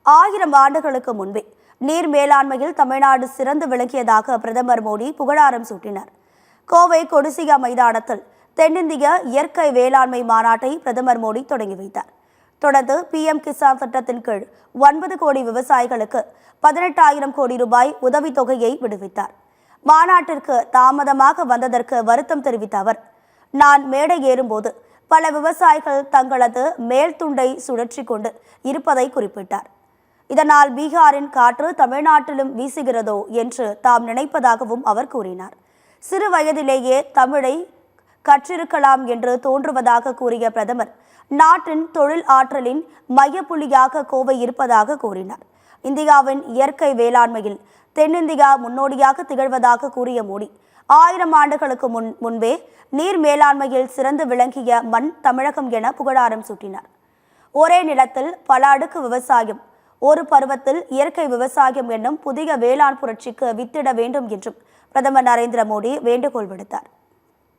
1000 ஆண்டுகளுக்கு முன்பே நீர் மேலாண்மையில் தமிழ்நாடு சிறந்து விளங்கியதாக பிரதமர் மோடி புகழாரம் சூட்டினார். கோவை கொடிசியா மைதானத்தில் தென்னிந்திய இயற்கை வேளாண்மை மாநாட்டை பிரதமர் மோடி தொடங்கி வைத்தார். தொடர்ந்து PM கிசான் திட்டத்தின் கீழ் 9 கோடி விவசாயிகளுக்கு 18,000 கோடி ரூபாய் உதவித்தொகையை விடுவித்தார். மாநாட்டிற்கு தாமதமாக வந்ததற்கு வருத்தம் தெரிவித்த அவர், நான் மேடை ஏறும்போது பல விவசாயிகள் தங்களது மேல் துண்டை சுழற்றி கொண்டு இருப்பதை குறிப்பிட்டார். இதனால் பீகாரின் காற்று தமிழ்நாட்டிலும் வீசுகிறதோ என்று தாம் நினைப்பதாகவும் அவர் கூறினார். சிறு வயதிலேயே தமிழை கற்றிருக்கலாம் என்று தோன்றுவதாக கூறிய பிரதமர், நாட்டின் தொழில் ஆற்றலின் மையப்புள்ளியாக கோவை இருப்பதாக கூறினார். இந்தியாவின் இயற்கை வேளாண்மையில் தென்னிந்தியா முன்னோடியாக திகழ்வதாக கூறிய மோடி, 1000 ஆண்டுகளுக்கு முன்பே நீர் மேலாண்மையில் சிறந்து விளங்கிய மண் தமிழகம் என புகழாரம் சூட்டினார். ஒரே நிலத்தில் பல அடுக்கு விவசாயம், ஒரு பருவத்தில் இயற்கை விவசாயம் என்னும் புதிய வேளாண் புரட்சிக்கு வித்திட வேண்டும் என்றும் பிரதமர் நரேந்திர மோடி வேண்டுகோள் விடுத்தார்.